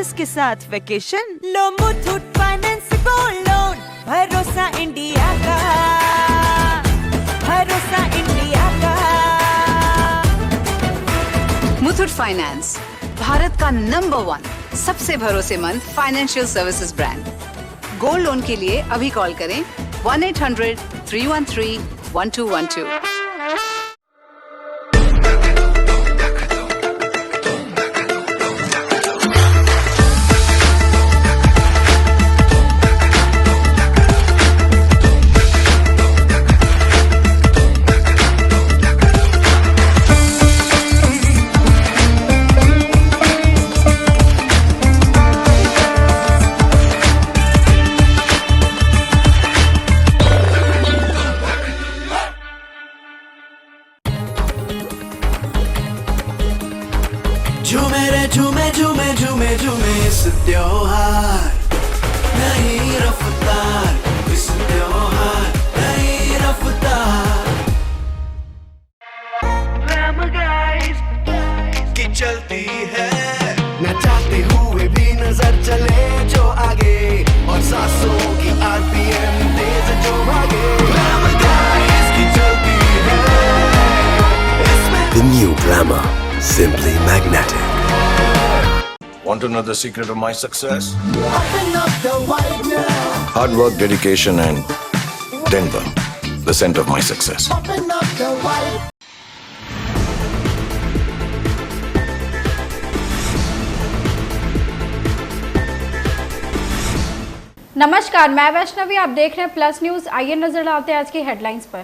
Access के साथ vacation लो Muthoot finance gold loan. भरोसा इंडिया का, भरोसा इंडिया का। मुथूट फाइनेंस, भारत का नंबर 1 सबसे भरोसेमंद financial services brand. Gold loan के लिए अभी कॉल करें 1-800-313-1212। झूमे रे झूमे झूमे झूमे झूमे इस त्योहार, नई रफ्तार, इस त्योहार नई रफ्तार। ग्लैम गाइस की चलती है, न चाहते हुए भी नजर चले जो आगे, और सांसों की आरपीएम तेज जो भागे। ग्लैम गाइस की चलती है इसमें। The new Glamour, simply magnetic. Want to know the secret of my success? Open up the white now. Hard work, dedication, and Denver, the center of my success. Open up the white. नमस्कार, मैं वैष्णवी, आप देख रहे हैं plus news. आइए नजर डालते हैं आज की हेडलाइंस पर।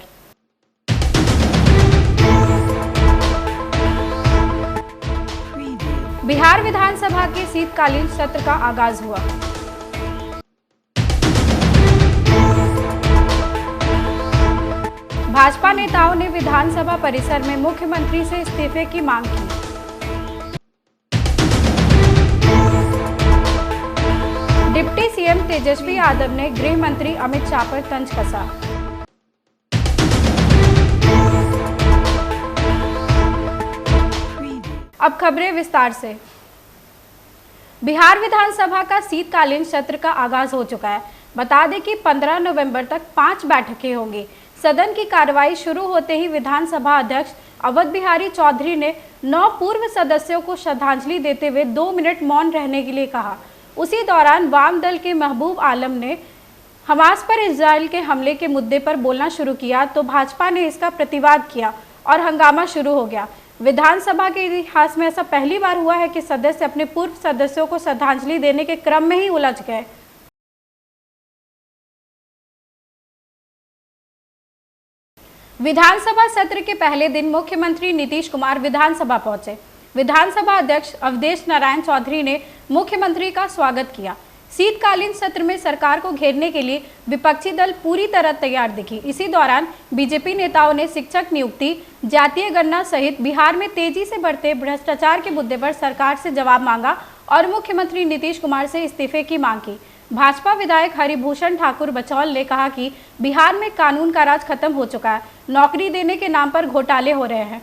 बिहार विधानसभा के शीतकालीन सत्र का आगाज हुआ। भाजपा नेताओं ने विधानसभा परिसर में मुख्यमंत्री से इस्तीफे की मांग की। डिप्टी सीएम तेजस्वी यादव ने गृह मंत्री अमित शाह पर तंज कसा। अब खबरें विस्तार से। बिहार विधानसभा का शीतकालीन सत्र का आगाज हो चुका है। बता दें कि 15 नवंबर तक 5 बैठकें होंगी। सदन की कार्रवाई शुरू होते ही विधानसभा अध्यक्ष अवध बिहारी चौधरी ने 9 पूर्व सदस्यों को श्रद्धांजलि देते हुए 2 मिनट मौन रहने के लिए कहा। उसी दौरान वाम दल के महबूब आलम ने हमास पर इजराइल के हमले के मुद्दे पर बोलना शुरू किया तो भाजपा ने इसका प्रतिवाद किया और हंगामा शुरू हो गया। विधानसभा के इतिहास में ऐसा पहली बार हुआ है कि सदस्य अपने पूर्व सदस्यों को श्रद्धांजलि देने के क्रम में ही उलझ गए। विधानसभा सत्र के पहले दिन मुख्यमंत्री नीतीश कुमार विधानसभा पहुंचे। विधानसभा अध्यक्ष अवधेश नारायण चौधरी ने मुख्यमंत्री का स्वागत किया। शीतकालीन सत्र में सरकार को घेरने के लिए विपक्षी दल पूरी तरह तैयार दिखी। इसी दौरान बीजेपी नेताओं ने शिक्षक नियुक्ति, जातीय गणना सहित बिहार में तेजी से बढ़ते भ्रष्टाचार के मुद्दे पर सरकार से जवाब मांगा और मुख्यमंत्री नीतीश कुमार से इस्तीफे की मांग की। भाजपा विधायक हरिभूषण ठाकुर बचौल ने कहा कि बिहार में कानून का राज खत्म हो चुका है, नौकरी देने के नाम पर घोटाले हो रहे हैं।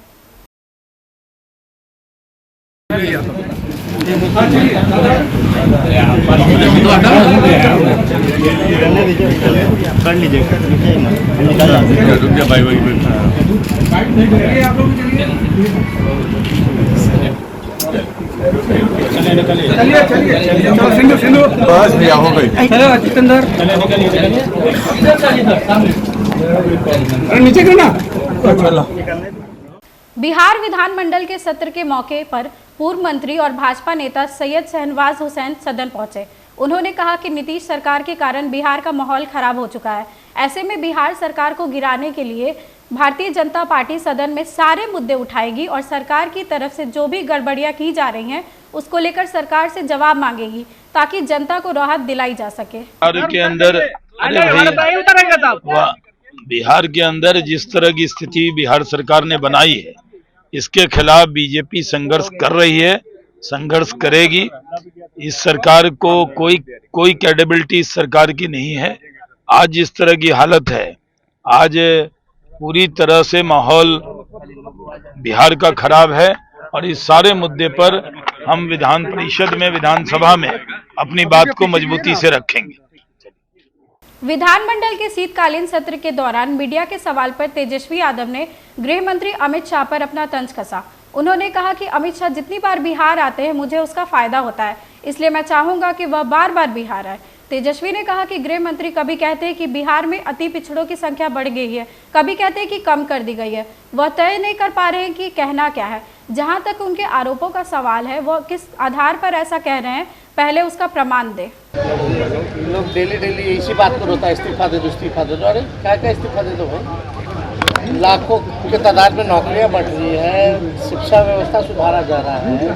बस भैया हो गई। नीचे करना। बिहार विधानमंडल के सत्र के मौके पर पूर्व मंत्री और भाजपा नेता सैयद शहनवाज हुसैन सदन पहुंचे। उन्होंने कहा कि नीतीश सरकार के कारण बिहार का माहौल खराब हो चुका है। ऐसे में बिहार सरकार को गिराने के लिए भारतीय जनता पार्टी सदन में सारे मुद्दे उठाएगी और सरकार की तरफ से जो भी गड़बड़ियां की जा रही हैं उसको लेकर सरकार से जवाब मांगेगी ताकि जनता को राहत दिलाई जा सके। बिहार के अंदर जिस तरह की स्थिति बिहार सरकार ने बनाई है, इसके खिलाफ बीजेपी संघर्ष कर रही है, संघर्ष करेगी। इस सरकार को कोई क्रेडिबिलिटी इस सरकार की नहीं है। आज जिस तरह की हालत है, आज पूरी तरह से माहौल बिहार का खराब है और इस सारे मुद्दे पर हम विधान परिषद में, विधानसभा में अपनी बात को मजबूती से रखेंगे। विधानमंडल के शीतकालीन सत्र के दौरान मीडिया के सवाल पर तेजस्वी यादव ने गृह मंत्री अमित शाह पर अपना तंज कसा। उन्होंने कहा कि अमित शाह जितनी बार बिहार आते हैं मुझे उसका फायदा होता है, इसलिए मैं चाहूंगा कि वह बार बार बिहार आए। तेजस्वी ने कहा कि गृह मंत्री कभी कहते हैं कि बिहार में अति पिछड़ों की संख्या बढ़ गई है, कभी कहते हैं कि कम कर दी गई है। वह तय नहीं कर पा रहे हैं कि कहना क्या है। जहां तक उनके आरोपों का सवाल है, वह किस आधार पर ऐसा कह रहे हैं, पहले उसका प्रमाण दे। लोग डेली इसी बात पर होता है, इस्तीफा दे दो, इस्तीफा दे दो। अरे क्या इस्तीफा दे दो भाई? लाखों के तादाद में नौकरियां बढ़ रही है, शिक्षा व्यवस्था सुधारा जा रहा है,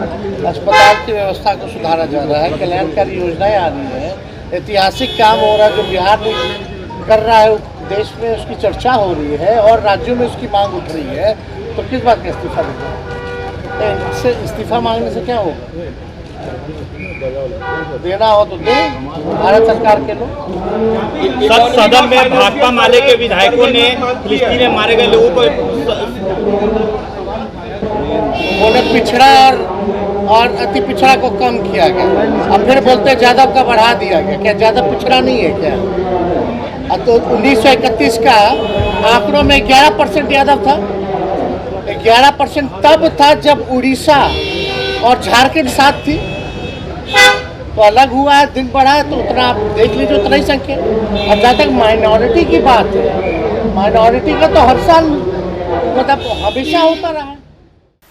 अस्पताल की व्यवस्था को सुधारा जा रहा है, कल्याणकारी योजनाएं आ रही है, ऐतिहासिक काम हो रहा है जो बिहार में कर रहा है, देश में उसकी चर्चा हो रही है और राज्यों में उसकी मांग उठ रही है। तो किस बात का इस्तीफा देना? इससे इस्तीफा मांगने से क्या होगा? देना हो तो दे, भारत सरकार के लोग। सदन में भाकपा माले के विधायकों ने फिलिस्तीन में मारे गए लोगों को बोले पिछड़ा और अति पिछड़ा को कम किया गया। अब फिर बोलते हैं यादव का बढ़ा दिया गया। क्या यादव पिछड़ा नहीं है क्या? अब तो 1931 का आंकड़ों में 11% यादव था। 11% तब था जब उड़ीसा और झारखंड साथ थी, तो अलग हुआ है, दिन बढ़ा है, तो उतना आप देख लीजिए, उतना ही संख्या। और जहाँ तक माइनॉरिटी की बात है, माइनॉरिटी का तो हर साल मतलब हमेशा होता रहा है।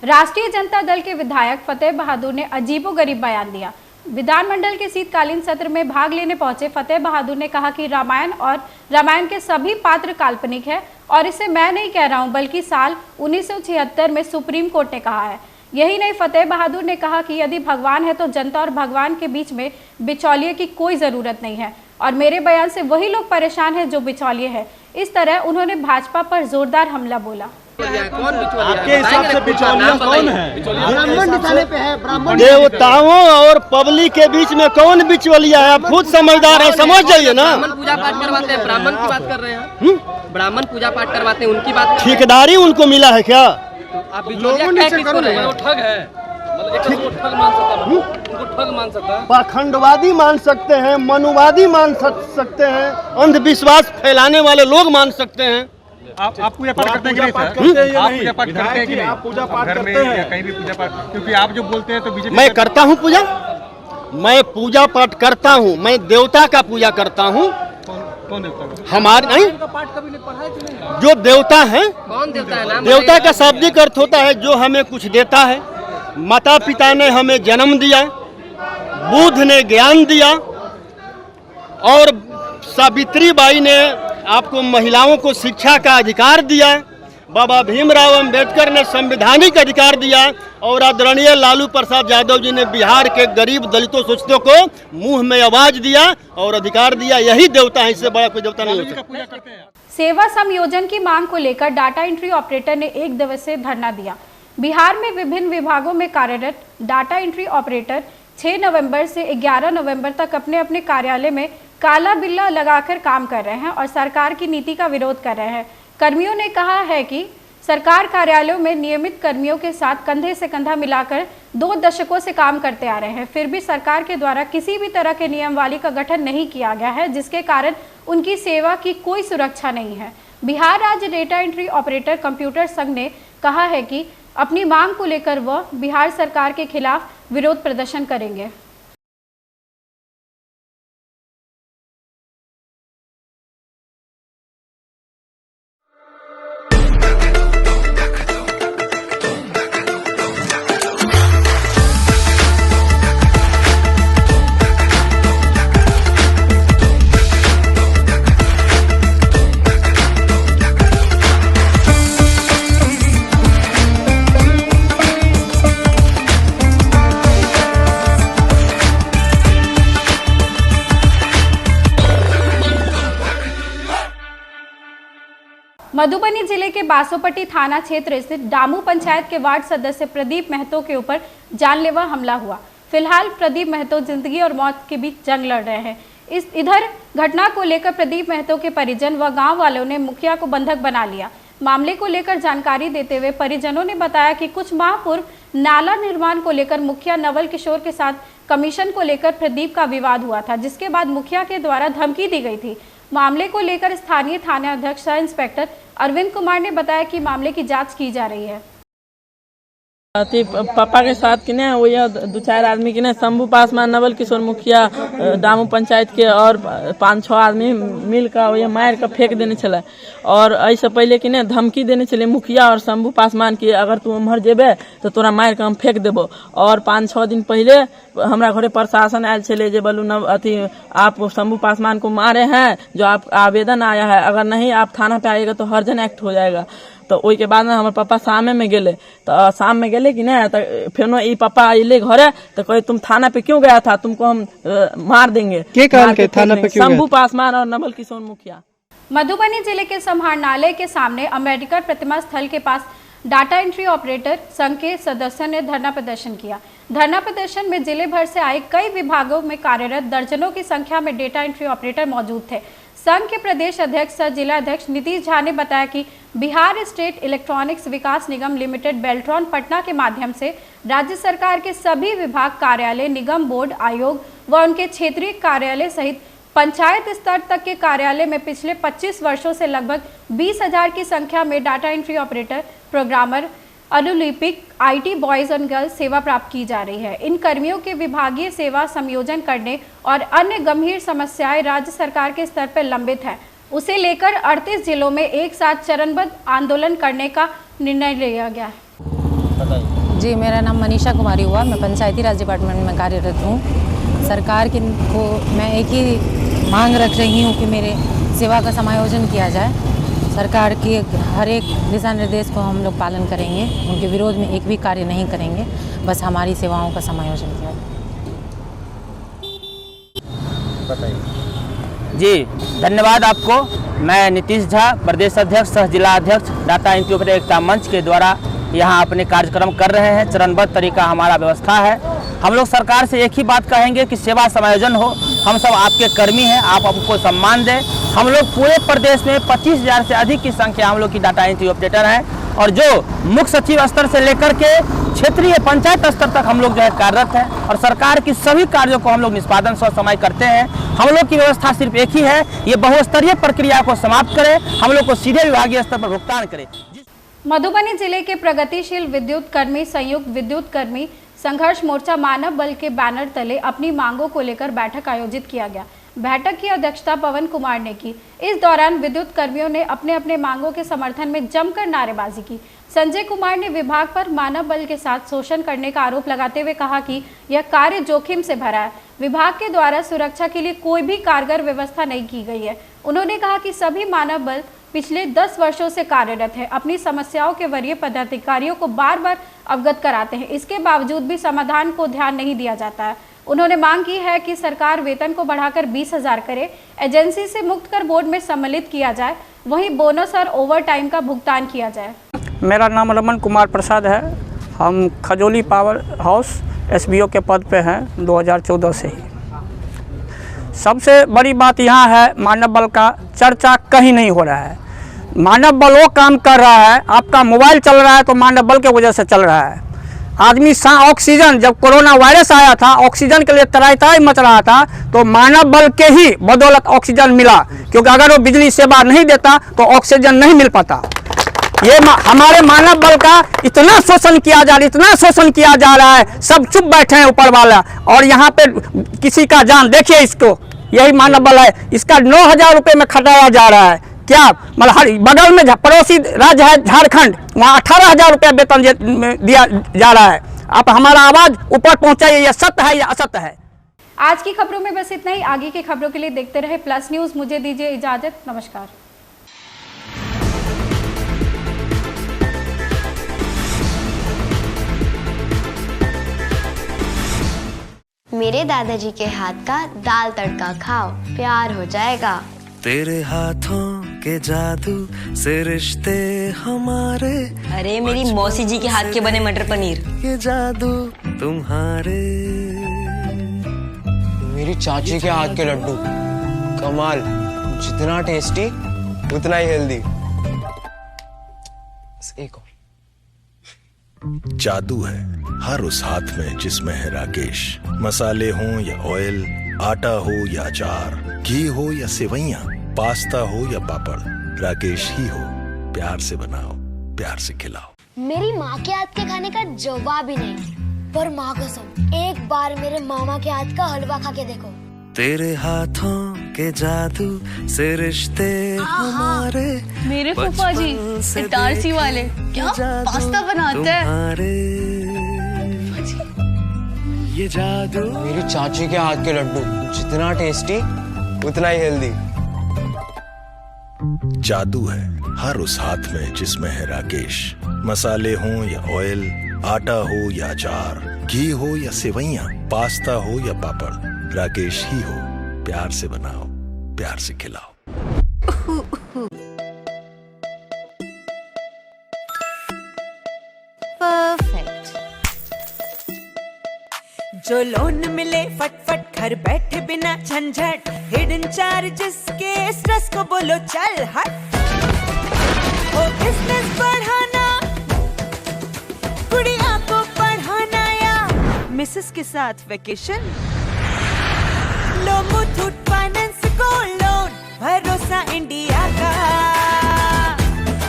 राष्ट्रीय जनता दल के विधायक फतेह बहादुर ने अजीबोगरीब बयान दिया। विधानमंडल के शीतकालीन सत्र में भाग लेने पहुंचे फतेह बहादुर ने कहा कि रामायण और रामायण के सभी पात्र काल्पनिक है और इसे मैं नहीं कह रहा हूं, बल्कि साल 1976 में सुप्रीम कोर्ट ने कहा है। यही नहीं, फतेह बहादुर ने कहा कि यदि भगवान है तो जनता और भगवान के बीच में बिचौलिए की कोई ज़रूरत नहीं है और मेरे बयान से वही लोग परेशान हैं जो बिचौलिए हैं। इस तरह उन्होंने भाजपा पर जोरदार हमला बोला। आपके हिसाब से बिचौलिया कौन है? ब्राह्मण निशाने पे है, ब्राह्मण। देवताओं और पब्लिक के बीच में कौन बिचौलिया है? आप खुद समझदार है, समझ जाइए ना। ब्राह्मण पूजा पाठ करवाते हैं, ब्राह्मण की बात कर रहे हैं। ब्राह्मण पूजा पाठ करवाते हैं, उनकी बात। ठेकेदारी उनको मिला है क्या? आप लोगों ने ठग है, ठग मान सकता है, उनको ठग मान सकता है, पाखंडवादी मान सकते हैं, मनुवादी मान सकते हैं, अंधविश्वास फैलाने वाले लोग मान सकते हैं। आप पूजा पाठ करते हैं कि नहीं? आप पूजा पाठ करते हैं कि नहीं? आप पूजा पाठ करते हैं या कहीं भी पूजा पाठ? क्योंकि आप जो बोलते हैं तो बीजेपी। मैं करता हूँ पूजा, मैं पूजा पाठ करता हूँ, मैं देवता का पूजा करता हूँ। कौन देवता का? हमारे नहीं, पाठ कभी नहीं पढ़ा है कि नहीं? जो देवता है। कौन देवता है? नाम देवता का शाब्दिक अर्थ होता है जो हमें कुछ देता है। माता पिता ने हमें जन्म दिया, बुद्ध ने ज्ञान दिया और सावित्री बाई ने आपको महिलाओं को शिक्षा का अधिकार दिया। बाबा भीमराव अंबेडकर ने संवैधानिक अधिकार दिया और आदरणीय लालू प्रसाद यादव जी ने बिहार के गरीब दलितों शोषितों को मुंह में आवाज दिया और अधिकार दिया। यही देवता है, इससे बड़ा कोई देवता नहीं हो सकता। सेवा समायोजन की मांग को लेकर डाटा एंट्री ऑपरेटर ने 1 दिवसीय धरना दिया। बिहार में विभिन्न विभागों में कार्यरत डाटा एंट्री ऑपरेटर 6 नवंबर से 11 नवंबर तक अपने अपने कार्यालय में काला बिल्ला लगाकर काम कर रहे हैं और सरकार की नीति का विरोध कर रहे हैं। कर्मियों ने कहा है कि सरकार कार्यालयों में नियमित कर्मियों के साथ कंधे से कंधा मिलाकर 2 दशकों से काम करते आ रहे हैं, फिर भी सरकार के द्वारा किसी भी तरह के नियमावली का गठन नहीं किया गया है, जिसके कारण उनकी सेवा की कोई सुरक्षा नहीं है। बिहार राज्य डेटा एंट्री ऑपरेटर कंप्यूटर संघ ने कहा है कि अपनी मांग को लेकर वह बिहार सरकार के खिलाफ विरोध प्रदर्शन करेंगे। मधुबनी जिले के बासोपट्टी थाना क्षेत्र स्थित डामू पंचायत के वार्ड सदस्य प्रदीप महतो के ऊपर जानलेवा हमला हुआ। फिलहाल प्रदीप महतो जिंदगी और मौत के बीच जंग लड़ रहे हैं। इधर घटना को लेकर प्रदीप महतो के परिजन व गांव वालों ने मुखिया को बंधक बना लिया। मामले को लेकर जानकारी देते हुए परिजनों ने बताया कि कुछ माह पूर्व नाला निर्माण को लेकर मुखिया नवल किशोर के साथ कमीशन को लेकर प्रदीप का विवाद हुआ था, जिसके बाद मुखिया के द्वारा धमकी दी गई थी। मामले को लेकर स्थानीय थाना अध्यक्ष सह इंस्पेक्टर अरविंद कुमार ने बताया कि मामले की जांच की जा रही है। पापा के साथ कि ना वो 2-4 आदमी की ना शंभू पासवान नवल किशोर मुखिया दामू पंचायत के और 5-6 आदमी मिलकर वो मार का फेंक देने चला। और ऐसे पहले कि ना धमकी देने चले मुखिया और शंभू पासवान की, अगर तू मर जेबे तो तोरा मार के हम फेंक देबो। और 5-6 दिन पहले हमारा घरे प्रशासन आयल चले जे बोलू अथी आप शंभू पासवान को मारे हैं, जो आप आवेदन आया है, अगर नहीं आप थाना पे आएगा तो हर्जन एक्ट हो जाएगा। तो ओई के बाद में हमारे पापा शाम में गेले, तो शाम में गेले कि ना तो फिर ई पापा आइले घरे तो कहे तुम थाना पे क्यों गया था, तुमको हम मार देंगे। के कारण के थाना पे क्यों? शंभू पासवान और नवल किशोर मुखिया। मधुबनी जिले के समाहरणालय के सामने अम्बेडकर प्रतिमा स्थल के पास डाटा एंट्री ऑपरेटर संघ के सदस्यों ने धरना प्रदर्शन किया। धरना प्रदर्शन में जिले भर से आए कई विभागों में कार्यरत दर्जनों की संख्या में डेटा एंट्री ऑपरेटर मौजूद थे। संघ के प्रदेश अध्यक्ष सह जिला अध्यक्ष नीतीश झा ने बताया कि बिहार स्टेट इलेक्ट्रॉनिक्स विकास निगम लिमिटेड बेल्ट्रॉन पटना के माध्यम से राज्य सरकार के सभी विभाग, कार्यालय, निगम, बोर्ड, आयोग व उनके क्षेत्रीय कार्यालय सहित पंचायत स्तर तक के कार्यालय में पिछले 25 वर्षों से लगभग 20,000 की संख्या में डाटा एंट्री ऑपरेटर, प्रोग्रामर, अनुलिपिक, IT बॉयज और गर्ल्स सेवा प्राप्त की जा रही है। इन कर्मियों के विभागीय सेवा समायोजन करने और अन्य गंभीर समस्याएं राज्य सरकार के स्तर पर लंबित है, उसे लेकर 38 जिलों में एक साथ चरणबद्ध आंदोलन करने का निर्णय लिया गया है। जी, मेरा नाम मनीषा कुमारी हुआ, मैं पंचायती राज डिपार्टमेंट में कार्यरत हूँ। सरकार की को मैं एक ही मांग रख रही हूँ कि मेरे सेवा का समायोजन किया जाए। सरकार के हर एक दिशा निर्देश को हम लोग पालन करेंगे, उनके विरोध में एक भी कार्य नहीं करेंगे, बस हमारी सेवाओं का समायोजन किया जाए। जी, धन्यवाद आपको। मैं नीतीश झा, प्रदेश अध्यक्ष सह जिला अध्यक्ष डाटा एंट्री ऑपरेटर एकता मंच के द्वारा यहाँ अपने कार्यक्रम कर रहे हैं। चरणबद्ध तरीका हमारा व्यवस्था है। हम लोग सरकार से एक ही बात कहेंगे कि सेवा समायोजन हो। हम सब आपके कर्मी हैं, आप हमको सम्मान दें। हम लोग पूरे प्रदेश में 25,000 से अधिक की संख्या हम लोग की डाटा एंट्री ऑपरेटर हैं, और जो मुख्य सचिव स्तर से लेकर के क्षेत्रीय पंचायत स्तर तक हम लोग जो है कार्यरत हैं, और सरकार की सभी कार्यों को हम लोग निष्पादन समय करते हैं। हम लोग की व्यवस्था सिर्फ एक ही है, ये बहुस्तरीय प्रक्रिया को समाप्त करें, हम लोग को सीधे विभागीय स्तर पर भुगतान करें। मधुबनी जिले के प्रगतिशील विद्युत कर्मी संयुक्त विद्युत कर्मी संघर्ष मोर्चा मानव बल के बैनर तले अपनी मांगों को लेकर बैठक आयोजित किया गया। बैठक की अध्यक्षता पवन कुमार ने की। इस दौरान विद्युत कर्मियों ने अपने अपने मांगों के समर्थन में जमकर नारेबाजी की। संजय कुमार ने विभाग पर मानव बल के साथ शोषण करने का आरोप लगाते हुए कहा कि यह कार्य जोखिम से भरा है। विभाग के द्वारा सुरक्षा के लिए कोई भी कारगर व्यवस्था नहीं की गई है। उन्होंने कहा कि सभी मानव बल पिछले 10 वर्षों से कार्यरत है, अपनी समस्याओं के वरीय पदाधिकारियों को बार बार अवगत कराते हैं, इसके बावजूद भी समाधान को ध्यान नहीं दिया जाता है। उन्होंने मांग की है कि सरकार वेतन को बढ़ाकर 20,000 करे, एजेंसी से मुक्त कर बोर्ड में सम्मिलित किया जाए, वहीं बोनस और ओवर टाइम का भुगतान किया जाए। मेरा नाम रमन कुमार प्रसाद है। हम खजोली पावर हाउस SBO के पद पे हैं 2014 से ही। सबसे बड़ी बात यहाँ है, मानव बल का चर्चा कहीं नहीं हो रहा है। मानव बल वो काम कर रहा है, आपका मोबाइल चल रहा है तो मानव बल के वजह से चल रहा है। आदमी ऑक्सीजन, जब कोरोना वायरस आया था, ऑक्सीजन के लिए तराई मच रहा था, तो मानव बल के ही बदौलत ऑक्सीजन मिला, क्योंकि अगर वो बिजली सेवा नहीं देता तो ऑक्सीजन नहीं मिल पाता। ये हमारे मानव बल का इतना शोषण किया जा रहा है, सब चुप बैठे हैं ऊपर वाला, और यहाँ पे किसी का जान देखिए, इसको यही मानव बल है, इसका 9,000 रुपये में खटाया जा रहा है। क्या मतलब बगल में पड़ोसी राज्य है झारखंड, वहाँ 18,000 रुपये वेतन दिया जा रहा है। आप हमारा आवाज ऊपर पहुँचाइए, यह सत्य है या असत्य है। आज की खबरों में बस इतना ही। आगे की खबरों के लिए देखते रहे प्लस न्यूज। मुझे दीजिए इजाजत, नमस्कार। मेरे दादाजी के हाथ का दाल तड़का खाओ, प्यार हो जाएगा। तेरे हाथों के जादू से रिश्ते हमारे। अरे मेरी मौसी जी के हाथ के बने मटर पनीर। ये जादू तुम्हारे। मेरी चाची के हाथ के लड्डू कमाल, जितना टेस्टी उतना ही हेल्दी। एक और। जादू है हर उस हाथ में जिसमें है राकेश। मसाले हों या ऑयल, आटा हो या अचार, घी हो या सेवइयां, पास्ता हो या पापड़, राकेश ही हो। प्यार से बनाओ, प्यार से खिलाओ। मेरी माँ के हाथ के खाने का जवाब ही नहीं, पर माँ कसम एक बार मेरे मामा के हाथ का हलवा खा के देखो। तेरे हाथों के जादू से रिश्ते हमारे। मेरे फूफा जी इटारसी वाले क्या पास्ता बनाते हैं। ये जादू मेरी चाची के हाथ के लड्डू, जितना टेस्टी उतना ही हेल्दी। जादू है हर उस हाथ में जिसमें है राकेश। मसाले हों या ऑयल, आटा हो या अचार, घी हो या सेवइयां, पास्ता हो या पापड़, राकेश ही हो। प्यार से बनाओ, प्यार से खिलाओ। परफेक्ट। जो लोन मिले फटफट, घर बैठे बिना झंझट, हिडन चार्जेस के स्ट्रेस को बोलो चल हट। वो बिजनेस बढ़ाना, गुड़िया को पढ़ाना या मिसेस के साथ वेकेशन, लो मुथूट फाइनेंस गोल्ड लोन। भरोसा इंडिया का,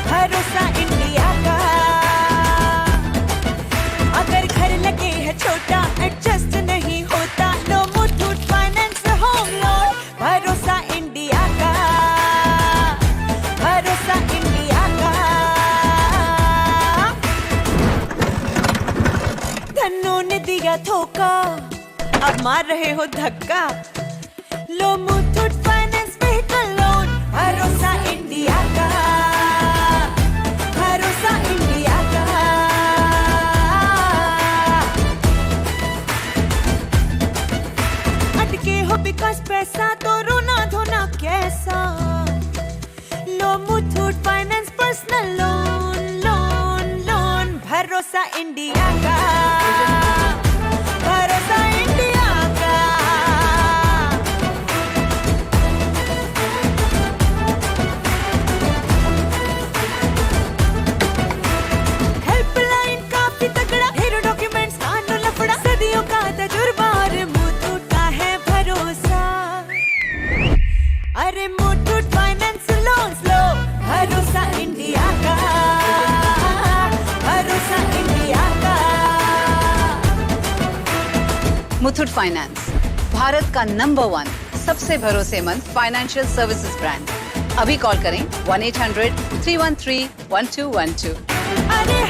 भरोसा इंडिया का। अगर घर लगे है छोटा, एडजस्ट नहीं होता, लो मुथूट फाइनेंस होम लोन। भरोसा इंडिया का, भरोसा इंडिया का। धन्नो ने दिया धोखा, अब मार रहे हो धक्का, लो मुथूट फाइनेंस व्हीकल लोन। भरोसा इंडिया का, भरोसा इंडिया का। अटके हो बिकॉज पैसा तो रोना धोना कैसा, लो Muthoot finance personal loan, loan loan. भरोसा इंडिया का, भरोसा इंडिया का। हेल्पलाइन काफी तगड़ा, ढेरों डॉक्यूमेंट्स कानून लफड़ा, सदियों का तजुर्बा और मुथूट का है भरोसा। अरे मुथूट फाइनेंस लोन्स लो, भरोसा इंडिया का, भरोसा इंडिया का। मुथूट फाइनेंस, भारत का नंबर 1 सबसे भरोसेमंद फाइनेंशियल सर्विसेज ब्रांड। अभी कॉल करें 1-800-313-1212। अरे